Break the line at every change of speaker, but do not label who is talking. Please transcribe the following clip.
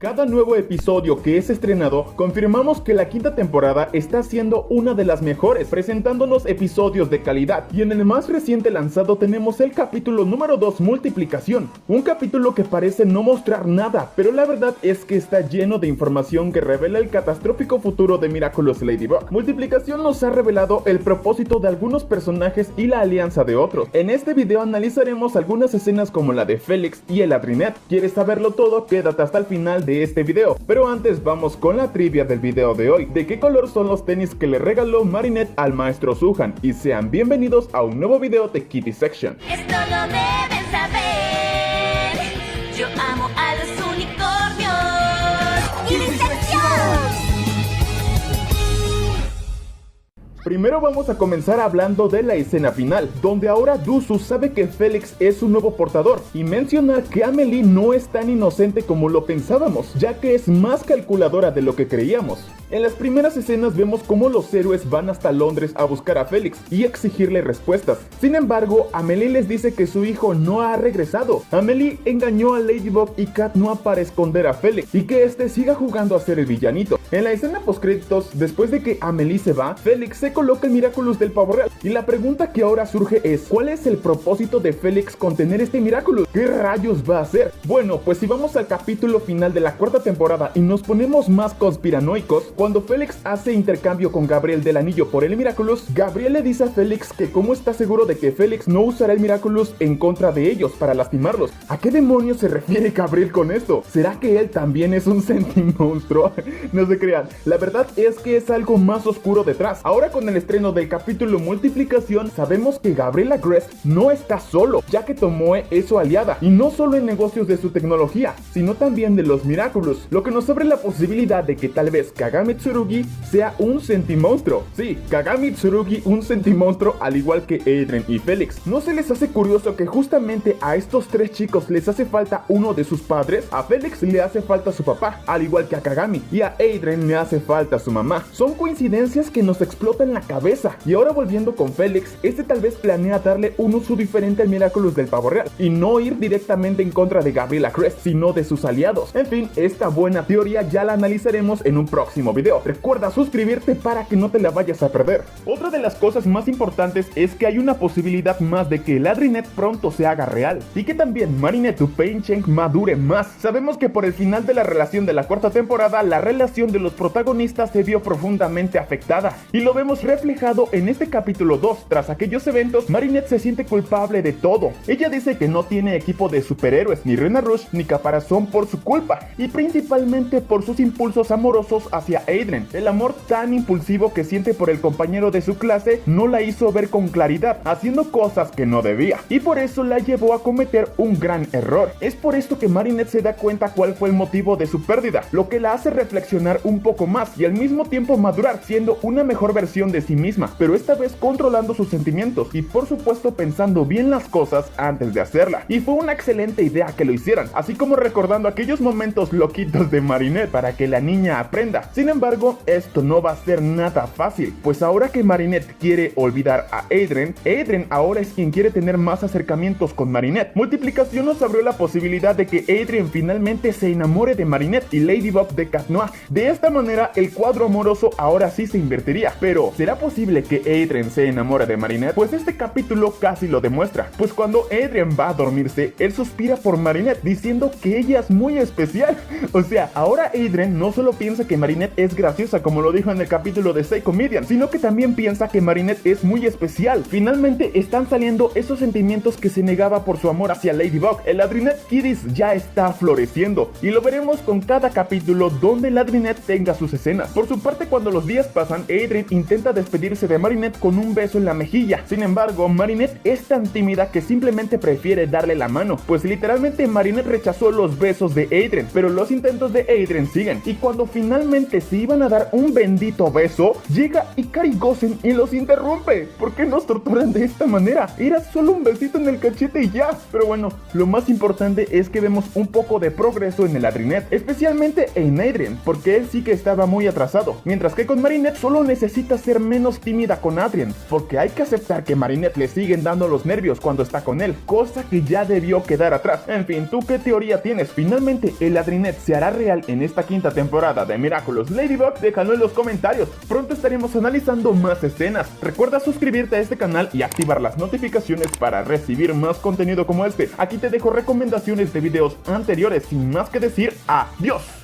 Cada nuevo episodio que es estrenado, confirmamos que la quinta temporada está siendo una de las mejores, presentándonos episodios de calidad. Y en el más reciente lanzado tenemos el capítulo número 2, Multiplicación. Un capítulo que parece no mostrar nada, pero la verdad es que está lleno de información que revela el catastrófico futuro de Miraculous Ladybug. Multiplicación nos ha revelado el propósito de algunos personajes y la alianza de otros. En este video analizaremos algunas escenas como la de Félix y el Adrinet. ¿Quieres saberlo todo? Quédate hasta el final de este video. Pero antes vamos con la trivia del video de hoy. ¿De qué color son los tenis que le regaló Marinette al maestro Suhan? Y sean bienvenidos a un nuevo video de Kitty Section.
Esto lo deben saber. Yo amo a los unicornios. Kitty Section.
Primero vamos a comenzar hablando de la escena final, donde ahora Duzu sabe que Félix es su nuevo portador, y menciona que Amelie no es tan inocente como lo pensábamos, ya que es más calculadora de lo que creíamos. En las primeras escenas vemos cómo los héroes van hasta Londres a buscar a Félix y exigirle respuestas. Sin embargo, Amelie les dice que su hijo no ha regresado. Amelie engañó a Ladybug y Cat Noir para esconder a Félix y que este siga jugando a ser el villanito. En la escena postcréditos, después de que Amelie se va, Félix se coloca el Miraculous del pavo real. Y la pregunta que ahora surge es, ¿cuál es el propósito de Félix con tener este Miraculous? ¿Qué rayos va a hacer? Bueno, pues si vamos al capítulo final de la cuarta temporada y nos ponemos más conspiranoicos, cuando Félix hace intercambio con Gabriel del anillo por el Miraculous, Gabriel le dice a Félix que cómo está seguro de que Félix no usará el Miraculous en contra de ellos para lastimarlos. ¿A qué demonios se refiere Gabriel con esto? ¿Será que él también es un sentimonstruo? No se crean, la verdad es que es algo más oscuro detrás. Ahora con el estreno del capítulo Multiplicación, sabemos que Gabriel Agreste no está solo, ya que Tomoe es su aliada, y no solo en negocios de su tecnología, sino también de los Miraculous, lo que nos abre la posibilidad de que tal vez Kagami Tsurugi sea un sentimonstruo. Sí, Kagami Tsurugi un sentimonstruo al igual que Adrien y Félix. ¿No se les hace curioso que justamente a estos tres chicos les hace falta uno de sus padres? A Félix le hace falta su papá, al igual que a Kagami, y a Adrien le hace falta su mamá. Son coincidencias que nos explotan la cabeza. Y ahora volviendo con Félix, este tal vez planea darle un uso diferente al Miraculous del pavo real, y no ir directamente en contra de Gabriel Agreste, sino de sus aliados. En fin, esta buena teoría ya la analizaremos en un próximo video. Recuerda suscribirte para que no te la vayas a perder. Otra de las cosas más importantes es que hay una posibilidad más de que el Adrinet pronto se haga real, y que también Marinette Dupain-Cheng madure más. Sabemos que por el final de la relación de la cuarta temporada, la relación de los protagonistas se vio profundamente afectada, y lo vemos reflejado en este capítulo 2. Tras aquellos eventos, Marinette se siente culpable de todo. Ella dice que no tiene equipo de superhéroes, ni Rena Rouge, ni Caparazón por su culpa, y principalmente por sus impulsos amorosos hacia Adrien. El amor tan impulsivo que siente por el compañero de su clase no la hizo ver con claridad, haciendo cosas que no debía, y por eso la llevó a cometer un gran error. Es por esto que Marinette se da cuenta cuál fue el motivo de su pérdida, lo que la hace reflexionar un poco más y al mismo tiempo madurar, siendo una mejor versión de sí misma, pero esta vez controlando sus sentimientos y por supuesto pensando bien las cosas antes de hacerla. Y fue una excelente idea que lo hicieran, así como recordando aquellos momentos loquitos de Marinette para que la niña aprenda. Sin embargo, esto no va a ser nada fácil, pues ahora que Marinette quiere olvidar a Adrien, Adrien ahora es quien quiere tener más acercamientos con Marinette. Multiplicación nos abrió la posibilidad de que Adrien finalmente se enamore de Marinette y Ladybug de Cat Noir. De esta manera el cuadro amoroso ahora sí se invertiría. Pero ¿será posible que Adrien se enamore de Marinette? Pues este capítulo casi lo demuestra, pues cuando Adrien va a dormirse, él suspira por Marinette diciendo que ella es muy especial. O sea, ahora Adrien no solo piensa que Marinette es graciosa como lo dijo en el capítulo de Psycho Comedian, sino que también piensa que Marinette es muy especial. Finalmente están saliendo esos sentimientos que se negaba por su amor hacia Ladybug. El Adrinet Kiddies ya está floreciendo, y lo veremos con cada capítulo donde el Adrinet tenga sus escenas. Por su parte, cuando los días pasan, Adrien intenta despedirse de Marinette con un beso en la mejilla. Sin embargo, Marinette es tan tímida que simplemente prefiere darle la mano, pues literalmente Marinette rechazó los besos de Adrien, pero los intentos de Adrien siguen, y cuando finalmente se iban a dar un bendito beso, llega Ikari Gosen y los interrumpe. ¿Por qué nos torturan de esta manera? Era solo un besito en el cachete y ya. Pero bueno, lo más importante es que vemos un poco de progreso en el Adrinet, especialmente en Adrien, porque él sí que estaba muy atrasado, mientras que con Marinette solo necesita ser menos tímida con Adrien, porque hay que aceptar que Marinette le siguen dando los nervios cuando está con él, cosa que ya debió quedar atrás. En fin, ¿tú qué teoría tienes? ¿Finalmente el Adrinette se hará real en esta quinta temporada de Miraculous Ladybug? Déjalo en los comentarios. Pronto estaremos analizando más escenas. Recuerda suscribirte a este canal y activar las notificaciones para recibir más contenido como este. Aquí te dejo recomendaciones de videos anteriores. Sin más que decir, adiós.